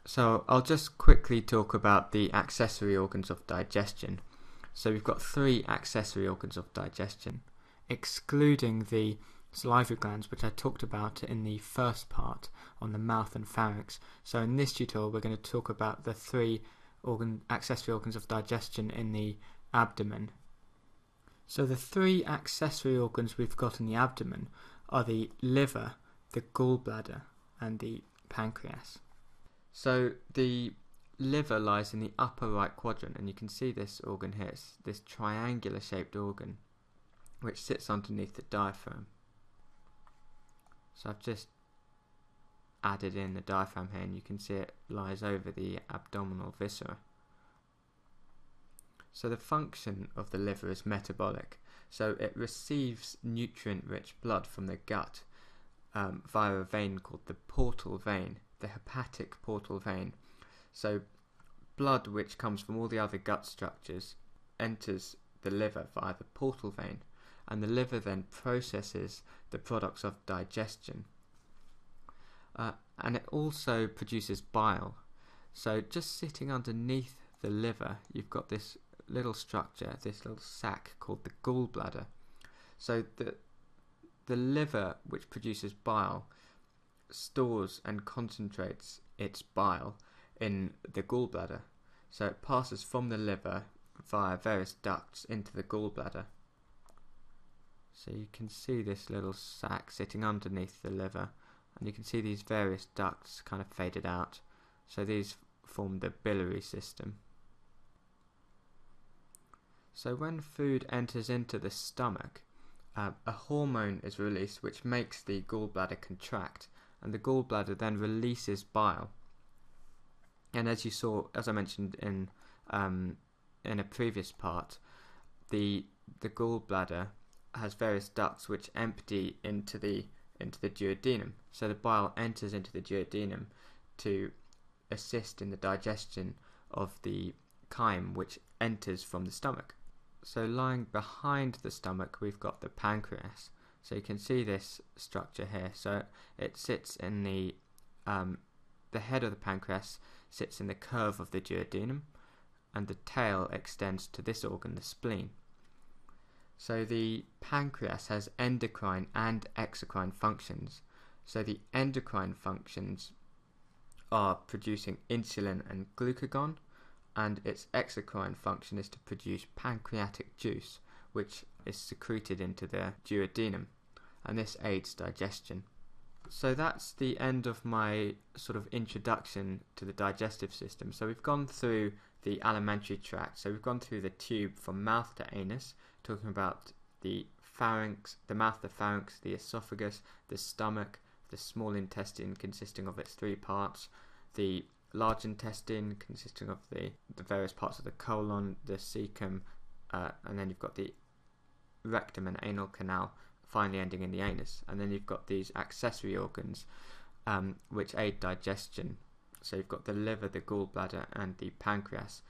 So I'll just quickly talk about the accessory organs of digestion. So we've got 3 accessory organs of digestion, excluding the salivary glands, which I talked about in the first part on the mouth and pharynx. So in this tutorial we're going to talk about the 3 accessory organs of digestion in the abdomen. So the 3 accessory organs we've got in the abdomen are the liver, the gallbladder and the pancreas. So the liver lies in the upper right quadrant, and you can see this organ here. It's this triangular shaped organ which sits underneath the diaphragm. So I've just added in the diaphragm here, and you can see it lies over the abdominal viscera. So the function of the liver is metabolic. So it receives nutrient-rich blood from the gut via a vein called the portal vein, the hepatic portal vein. So blood which comes from all the other gut structures enters the liver via the portal vein, and the liver then processes the products of digestion. And it also produces bile. So just sitting underneath the liver, you've got this little structure, this little sac called the gallbladder. So the liver, which produces bile, stores and concentrates its bile in the gallbladder. So it passes from the liver via various ducts into the gallbladder. So you can see this little sac sitting underneath the liver, and you can see these various ducts kind of faded out. So these form the biliary system. So when food enters into the stomach, a hormone is released which makes the gallbladder contract, and the gallbladder then releases bile. And as you saw, as I mentioned in a previous part, the gallbladder has various ducts which empty into the duodenum. So the bile enters into the duodenum to assist in the digestion of the chyme which enters from the stomach. So lying behind the stomach we've got the pancreas. So you can see this structure here. So it sits in the head of the pancreas sits in the curve of the duodenum, and the tail extends to this organ, the spleen. So the pancreas has endocrine and exocrine functions. So the endocrine functions are producing insulin and glucagon, and its exocrine function is to produce pancreatic juice, which is secreted into the duodenum, and this aids digestion. So that's the end of my sort of introduction to the digestive system. So we've gone through the alimentary tract. So we've gone through the tube from mouth to anus, talking about the pharynx, the mouth, the pharynx, the esophagus, the stomach, the small intestine consisting of its 3 parts, the large intestine consisting of the various parts of the colon, the cecum, and then you've got the rectum and anal canal, finally ending in the anus. And then you've got these accessory organs which aid digestion. So you've got the liver, the gallbladder and the pancreas.